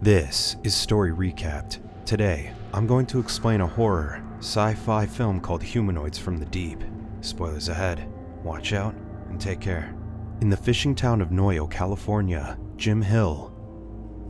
This is Story Recapped. Today, I'm going to explain a horror, sci-fi film called Humanoids from the Deep. Spoilers ahead. Watch out and take care. In the fishing town of Noyo, California, Jim Hill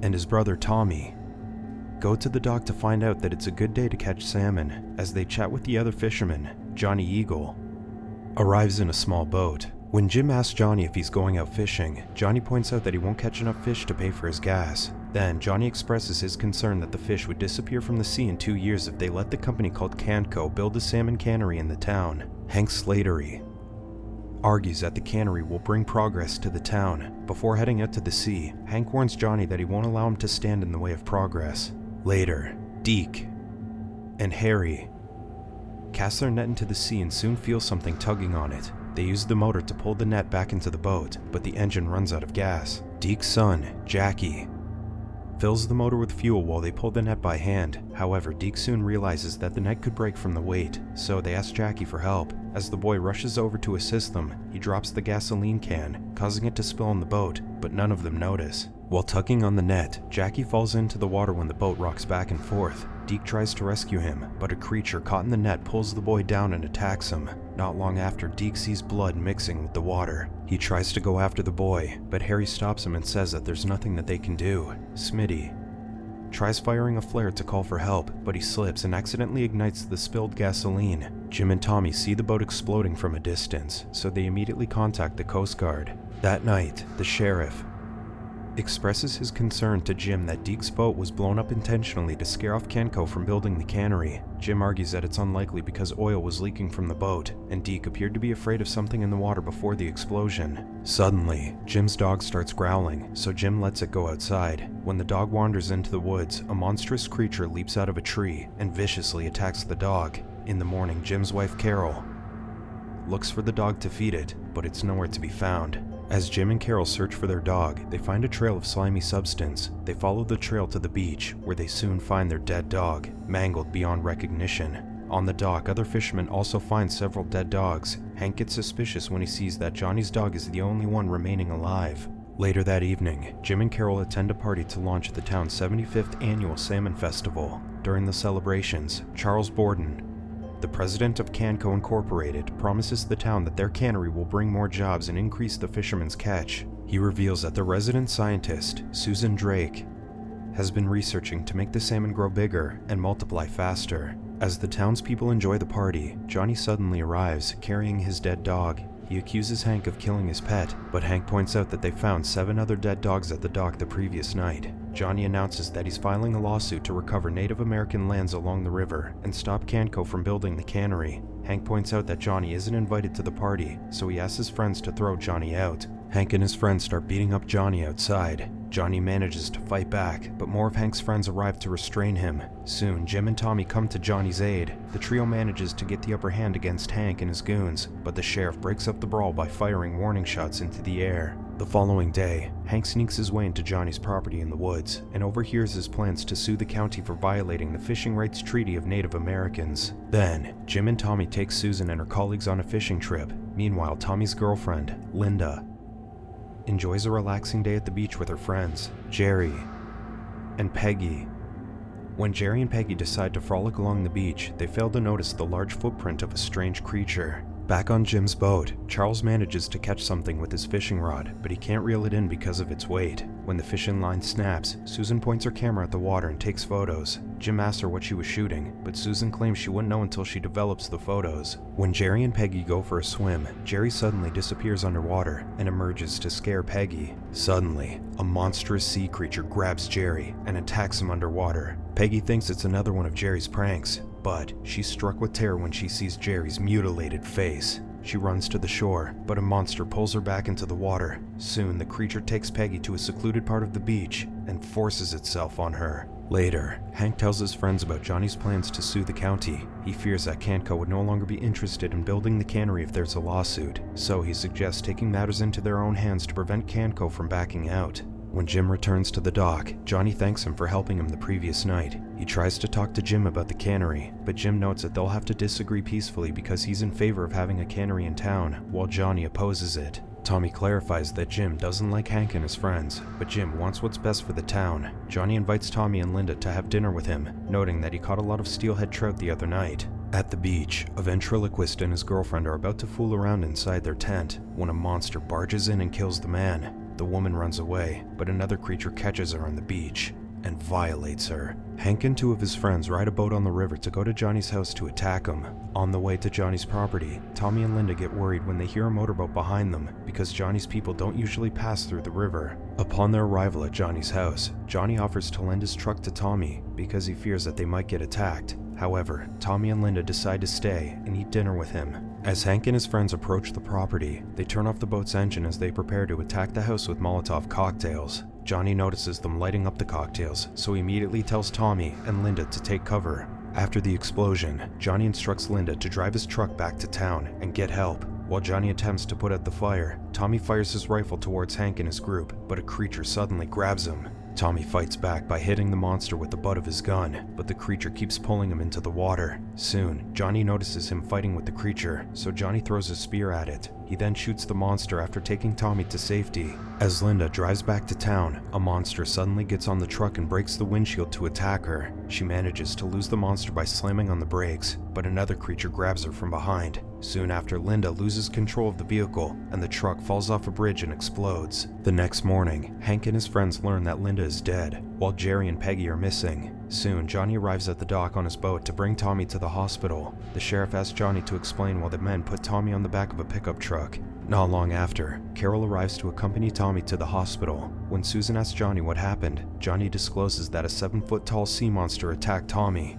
and his brother Tommy go to the dock to find out that it's a good day to catch salmon. As they chat with the other fisherman, Johnny Eagle arrives in a small boat. When Jim asks Johnny if he's going out fishing, Johnny points out that he won't catch enough fish to pay for his gas. Then, Johnny expresses his concern that the fish would disappear from the sea in 2 years if they let the company called Canco build a salmon cannery in the town. Hank Slattery argues that the cannery will bring progress to the town. Before heading out to the sea, Hank warns Johnny that he won't allow him to stand in the way of progress. Later, Deke and Harry cast their net into the sea and soon feel something tugging on it. They use the motor to pull the net back into the boat, but the engine runs out of gas. Deke's son, Jackie, fills the motor with fuel while they pull the net by hand. However, Deke soon realizes that the net could break from the weight, so they ask Jackie for help. As the boy rushes over to assist them, he drops the gasoline can, causing it to spill on the boat, but none of them notice. While tugging on the net, Jackie falls into the water when the boat rocks back and forth. Deke tries to rescue him, but a creature caught in the net pulls the boy down and attacks him. Not long after, Deke sees blood mixing with the water. He tries to go after the boy, but Harry stops him and says that there's nothing that they can do. Smitty tries firing a flare to call for help, but he slips and accidentally ignites the spilled gasoline. Jim and Tommy see the boat exploding from a distance, so they immediately contact the Coast Guard. That night, the sheriff expresses his concern to Jim that Deke's boat was blown up intentionally to scare off Canco from building the cannery. Jim argues that it's unlikely because oil was leaking from the boat, and Deke appeared to be afraid of something in the water before the explosion. Suddenly, Jim's dog starts growling, so Jim lets it go outside. When the dog wanders into the woods, a monstrous creature leaps out of a tree and viciously attacks the dog. In the morning, Jim's wife Carol looks for the dog to feed it, but it's nowhere to be found. As Jim and Carol search for their dog, they find a trail of slimy substance. They follow the trail to the beach, where they soon find their dead dog, mangled beyond recognition. On the dock, other fishermen also find several dead dogs. Hank gets suspicious when he sees that Johnny's dog is the only one remaining alive. Later that evening, Jim and Carol attend a party to launch the town's 75th annual Salmon Festival. During the celebrations, Charles Borden, the president of Canco Incorporated, promises the town that their cannery will bring more jobs and increase the fishermen's catch. He reveals that the resident scientist, Susan Drake, has been researching to make the salmon grow bigger and multiply faster. As the townspeople enjoy the party, Johnny suddenly arrives, carrying his dead dog. He accuses Hank of killing his pet, but Hank points out that they found 7 other dead dogs at the dock the previous night. Johnny announces that he's filing a lawsuit to recover Native American lands along the river and stop Canco from building the cannery. Hank points out that Johnny isn't invited to the party, so he asks his friends to throw Johnny out. Hank and his friends start beating up Johnny outside. Johnny manages to fight back, but more of Hank's friends arrive to restrain him. Soon, Jim and Tommy come to Johnny's aid. The trio manages to get the upper hand against Hank and his goons, but the sheriff breaks up the brawl by firing warning shots into the air. The following day, Hank sneaks his way into Johnny's property in the woods and overhears his plans to sue the county for violating the Fishing Rights Treaty of Native Americans. Then, Jim and Tommy take Susan and her colleagues on a fishing trip. Meanwhile, Tommy's girlfriend, Linda, enjoys a relaxing day at the beach with her friends, Jerry and Peggy. When Jerry and Peggy decide to frolic along the beach, they fail to notice the large footprint of a strange creature. Back on Jim's boat, Charles manages to catch something with his fishing rod, but he can't reel it in because of its weight. When the fishing line snaps, Susan points her camera at the water and takes photos. Jim asks her what she was shooting, but Susan claims she wouldn't know until she develops the photos. When Jerry and Peggy go for a swim, Jerry suddenly disappears underwater and emerges to scare Peggy. Suddenly, a monstrous sea creature grabs Jerry and attacks him underwater. Peggy thinks it's another one of Jerry's pranks, but she's struck with terror when she sees Jerry's mutilated face. She runs to the shore, but a monster pulls her back into the water. Soon, the creature takes Peggy to a secluded part of the beach and forces itself on her. Later, Hank tells his friends about Johnny's plans to sue the county. He fears that Canco would no longer be interested in building the cannery if there's a lawsuit, so he suggests taking matters into their own hands to prevent Canco from backing out. When Jim returns to the dock, Johnny thanks him for helping him the previous night. He tries to talk to Jim about the cannery, but Jim notes that they'll have to disagree peacefully because he's in favor of having a cannery in town, while Johnny opposes it. Tommy clarifies that Jim doesn't like Hank and his friends, but Jim wants what's best for the town. Johnny invites Tommy and Linda to have dinner with him, noting that he caught a lot of steelhead trout the other night. At the beach, a ventriloquist and his girlfriend are about to fool around inside their tent when a monster barges in and kills the man. The woman runs away, but another creature catches her on the beach and violates her. Hank and two of his friends ride a boat on the river to go to Johnny's house to attack him. On the way to Johnny's property, Tommy and Linda get worried when they hear a motorboat behind them because Johnny's people don't usually pass through the river. Upon their arrival at Johnny's house, Johnny offers to lend his truck to Tommy because he fears that they might get attacked. However, Tommy and Linda decide to stay and eat dinner with him. As Hank and his friends approach the property, they turn off the boat's engine as they prepare to attack the house with Molotov cocktails. Johnny notices them lighting up the cocktails, so he immediately tells Tommy and Linda to take cover. After the explosion, Johnny instructs Linda to drive his truck back to town and get help. While Johnny attempts to put out the fire, Tommy fires his rifle towards Hank and his group, but a creature suddenly grabs him. Tommy fights back by hitting the monster with the butt of his gun, but the creature keeps pulling him into the water. Soon, Johnny notices him fighting with the creature, so Johnny throws a spear at it. He then shoots the monster after taking Tommy to safety. As Linda drives back to town, a monster suddenly gets on the truck and breaks the windshield to attack her. She manages to lose the monster by slamming on the brakes, but another creature grabs her from behind. Soon after, Linda loses control of the vehicle, and the truck falls off a bridge and explodes. The next morning, Hank and his friends learn that Linda is dead, while Jerry and Peggy are missing. Soon, Johnny arrives at the dock on his boat to bring Tommy to the hospital. The sheriff asks Johnny to explain why the men put Tommy on the back of a pickup truck. Not long after, Carol arrives to accompany Tommy to the hospital. When Susan asks Johnny what happened, Johnny discloses that a 7-foot-tall sea monster attacked Tommy.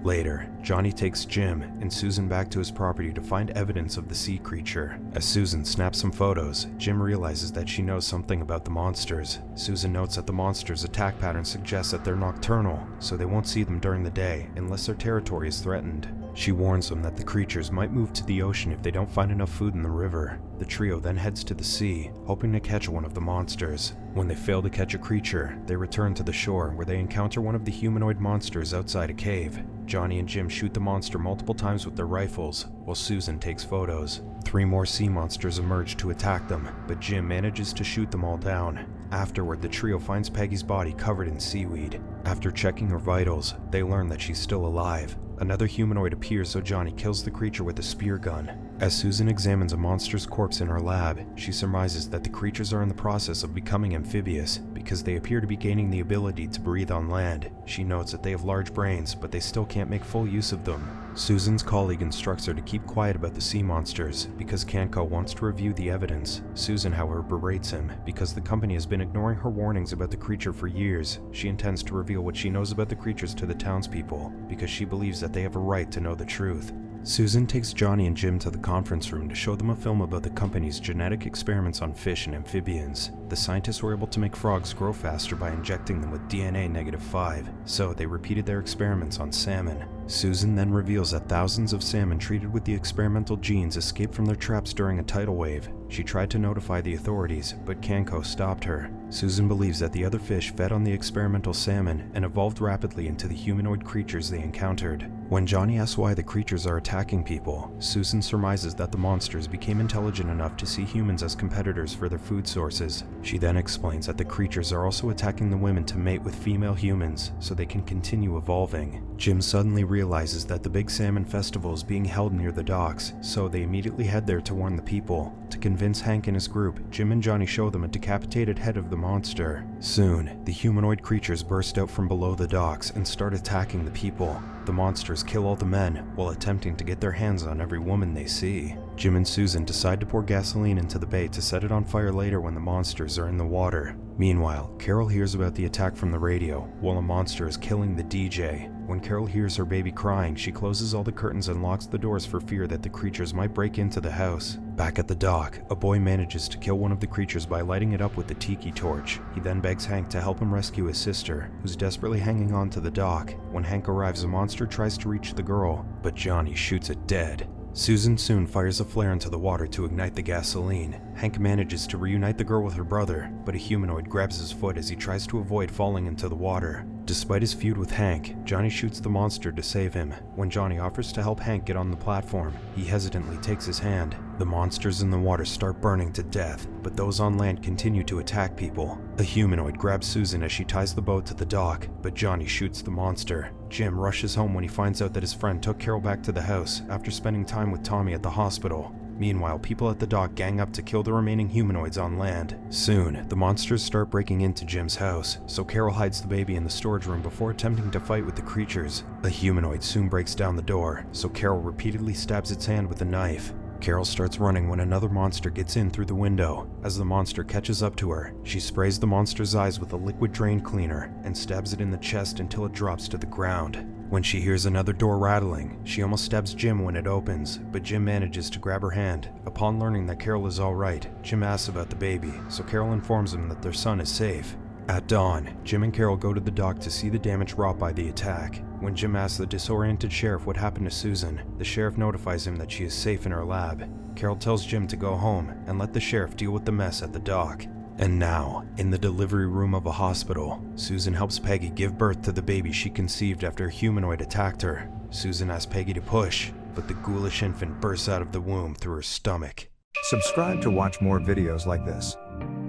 Later, Johnny takes Jim and Susan back to his property to find evidence of the sea creature. As Susan snaps some photos, Jim realizes that she knows something about the monsters. Susan notes that the monsters' attack pattern suggests that they're nocturnal, so they won't see them during the day unless their territory is threatened. She warns them that the creatures might move to the ocean if they don't find enough food in the river. The trio then heads to the sea, hoping to catch one of the monsters. When they fail to catch a creature, they return to the shore where they encounter one of the humanoid monsters outside a cave. Johnny and Jim shoot the monster multiple times with their rifles, while Susan takes photos. 3 more sea monsters emerge to attack them, but Jim manages to shoot them all down. Afterward, the trio finds Peggy's body covered in seaweed. After checking her vitals, they learn that she's still alive. Another humanoid appears, so Johnny kills the creature with a spear gun. As Susan examines a monster's corpse in her lab, she surmises that the creatures are in the process of becoming amphibious because they appear to be gaining the ability to breathe on land. She notes that they have large brains, but they still can't make full use of them. Susan's colleague instructs her to keep quiet about the sea monsters because Canco wants to review the evidence. Susan, however, berates him because the company has been ignoring her warnings about the creature for years. She intends to reveal what she knows about the creatures to the townspeople because she believes that they have a right to know the truth. Susan takes Johnny and Jim to the conference room to show them a film about the company's genetic experiments on fish and amphibians. The scientists were able to make frogs grow faster by injecting them with DNA -5, so they repeated their experiments on salmon. Susan then reveals that thousands of salmon treated with the experimental genes escaped from their traps during a tidal wave. She tried to notify the authorities, but Canco stopped her. Susan believes that the other fish fed on the experimental salmon and evolved rapidly into the humanoid creatures they encountered. When Johnny asks why the creatures are attacking people, Susan surmises that the monsters became intelligent enough to see humans as competitors for their food sources. She then explains that the creatures are also attacking the women to mate with female humans so they can continue evolving. Jim suddenly realizes that the big salmon festival is being held near the docks, so they immediately head there to warn the people. To convince Hank and his group, Jim and Johnny show them a decapitated head of the monster. Soon, the humanoid creatures burst out from below the docks and start attacking the people. The monsters kill all the men while attempting to get their hands on every woman they see. Jim and Susan decide to pour gasoline into the bait to set it on fire later when the monsters are in the water. Meanwhile, Carol hears about the attack from the radio, while a monster is killing the DJ. When Carol hears her baby crying, she closes all the curtains and locks the doors for fear that the creatures might break into the house. Back at the dock, a boy manages to kill one of the creatures by lighting it up with the tiki torch. He then begs Hank to help him rescue his sister, who's desperately hanging on to the dock. When Hank arrives, a monster tries to reach the girl, but Johnny shoots it dead. Susan soon fires a flare into the water to ignite the gasoline. Hank manages to reunite the girl with her brother, but a humanoid grabs his foot as he tries to avoid falling into the water. Despite his feud with Hank, Johnny shoots the monster to save him. When Johnny offers to help Hank get on the platform, he hesitantly takes his hand. The monsters in the water start burning to death, but those on land continue to attack people. A humanoid grabs Susan as she ties the boat to the dock, but Johnny shoots the monster. Jim rushes home when he finds out that his friend took Carol back to the house after spending time with Tommy at the hospital. Meanwhile, people at the dock gang up to kill the remaining humanoids on land. Soon, the monsters start breaking into Jim's house, so Carol hides the baby in the storage room before attempting to fight with the creatures. A humanoid soon breaks down the door, so Carol repeatedly stabs its hand with a knife. Carol starts running when another monster gets in through the window. As the monster catches up to her, she sprays the monster's eyes with a liquid drain cleaner and stabs it in the chest until it drops to the ground. When she hears another door rattling, she almost stabs Jim when it opens, but Jim manages to grab her hand. Upon learning that Carol is alright, Jim asks about the baby, so Carol informs him that their son is safe. At dawn, Jim and Carol go to the dock to see the damage wrought by the attack. When Jim asks the disoriented sheriff what happened to Susan, the sheriff notifies him that she is safe in her lab. Carol tells Jim to go home and let the sheriff deal with the mess at the dock. And now, in the delivery room of a hospital, Susan helps Peggy give birth to the baby she conceived after a humanoid attacked her. Susan asks Peggy to push, but the ghoulish infant bursts out of the womb through her stomach. Subscribe to watch more videos like this.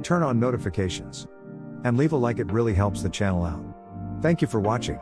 Turn on notifications. And leave a like, it really helps the channel out. Thank you for watching.